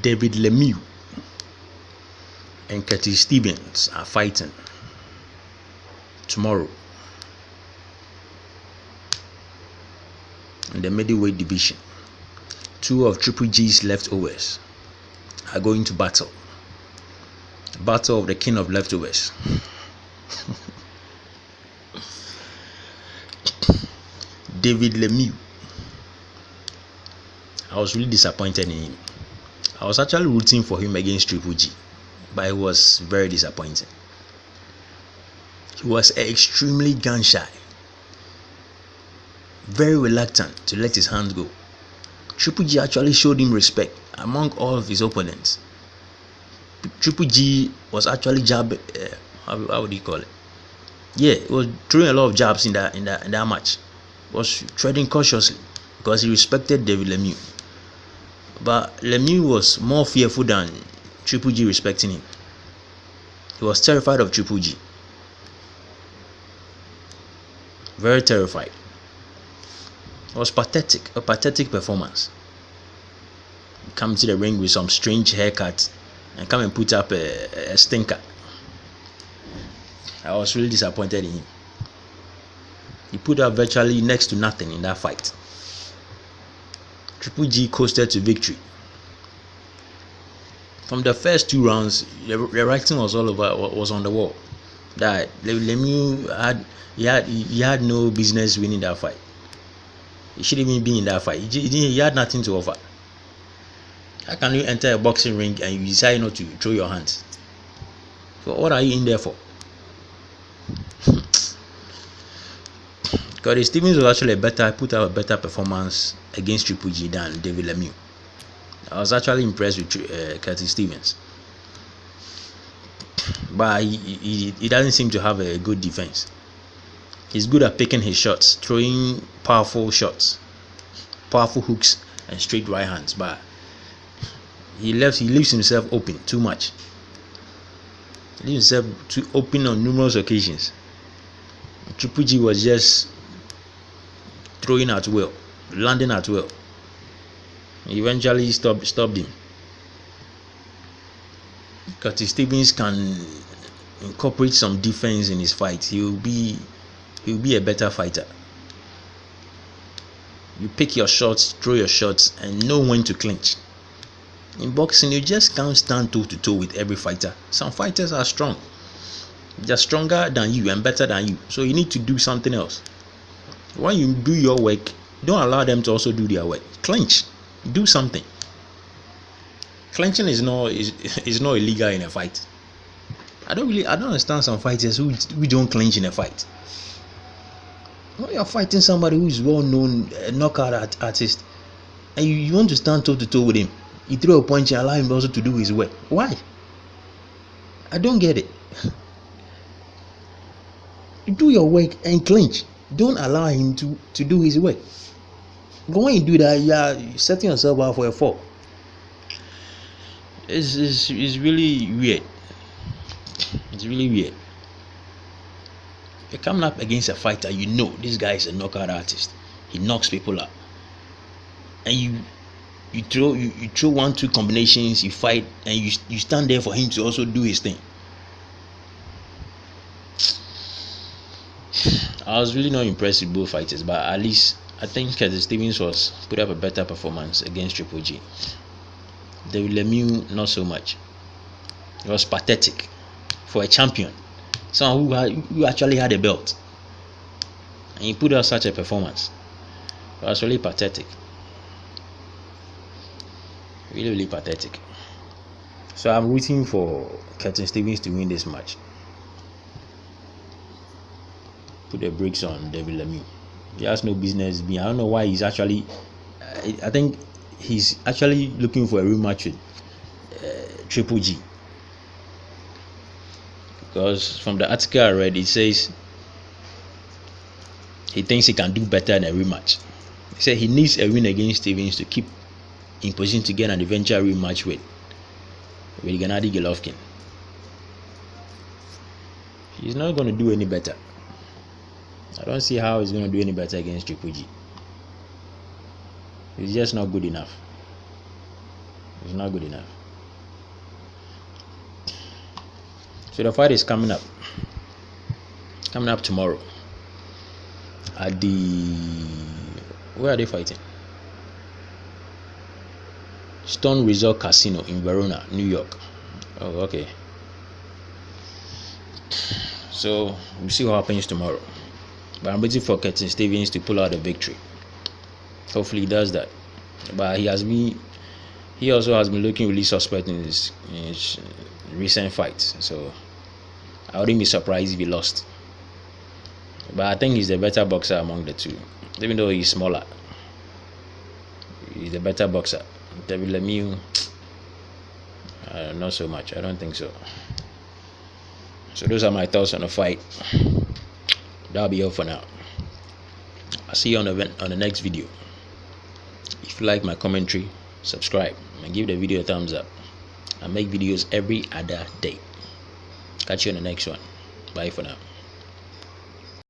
David Lemieux and Curtis Stevens are fighting tomorrow in the middleweight division. Two of Triple G's leftovers are going to battle. Battle of the king of leftovers. David Lemieux. I was really disappointed in him. I was actually rooting for him against Triple G, but it was very disappointing. He was extremely gun shy, very reluctant to let his hands go. Triple G actually showed him respect among all of his opponents. Triple G was actually how would you call it? Yeah, he was throwing a lot of jabs in that match. He was treading cautiously because he respected David Lemieux. But Lemieux was more fearful than Triple G respecting him. He was terrified of Triple G. Very terrified. It was pathetic, a pathetic performance. Come to the ring with some strange haircut and come and put up a stinker. I was really disappointed in him. He put up virtually next to nothing in that fight. Triple G coasted to victory. From the first 2 rounds, the writing was all over, was on the wall. That Lemieux had no business winning that fight. He shouldn't even be in that fight. He had nothing to offer. How can you enter a boxing ring and you decide not to throw your hands? So what are you in there for? Curtis Stevens was actually put out a better performance against Triple G than David Lemieux. I was actually impressed with Curtis Stevens, but he doesn't seem to have a good defense. He's good at picking his shots, throwing powerful shots, powerful hooks and straight right hands, but he leaves himself open too much. He leaves himself too open on numerous occasions. Triple G was just throwing at will, landing at will. He eventually stopped him. Curtis Stevens can incorporate some defense in his fight. He'll be a better fighter. You pick your shots, throw your shots, and know when to clinch. In boxing, you just can't stand toe to toe with every fighter. Some fighters are strong. They're stronger than you and better than you. So you need to do something else. When you do your work, don't allow them to also do their work. Clinch. Do something. Clinching is not illegal in a fight. I don't understand some fighters who don't clinch in a fight. When you're fighting somebody who is well known, a knockout artist, and you want to stand toe to toe with him, you throw a punch and allow him also to do his work. Why? I don't get it. Do your work and clinch. Don't allow him to do his work. But when you do that, you're setting yourself up for a fall. It's really weird. It's really weird. You're coming up against a fighter, you know this guy is a knockout artist. He knocks people out. And you throw 1-2 combinations, you fight, and you stand there for him to also do his thing. I was really not impressed with both fighters, but at least I think Curtis Stevens put up a better performance against Triple G. David Lemieux, not so much. It was pathetic for a champion, someone who actually had a belt, and he put out such a performance. It was really pathetic. Really, really pathetic. So I'm rooting for Curtis Stevens to win this match. Put the brakes on David Lemieux. He has no business being. I don't know why he's actually. I think he's actually looking for a rematch with Triple G. Because from the article I read, it says he thinks he can do better in a rematch. He said he needs a win against Stevens to keep in position to get an eventual rematch with Gennady Golovkin. He's not going to do any better. I don't see how he's going to do any better against Triple G. He's just not good enough. It's not good enough. So the fight is coming up tomorrow at the, where are they fighting? Stone Resort Casino in Verona, New York. Oh, okay. So we'll see what happens tomorrow. But I'm waiting for Curtis Stevens to pull out a victory. Hopefully he does that. But he also has been looking really suspect in his recent fights. So I wouldn't be surprised if he lost. But I think he's the better boxer among the two. Even though he's smaller, he's the better boxer. David Lemieux, not so much. I don't think so. So those are my thoughts on the fight. That'll be all for now. I'll see you on the next video. If you like my commentary, subscribe and give the video a thumbs up. I make videos every other day. Catch you on the next one. Bye for now.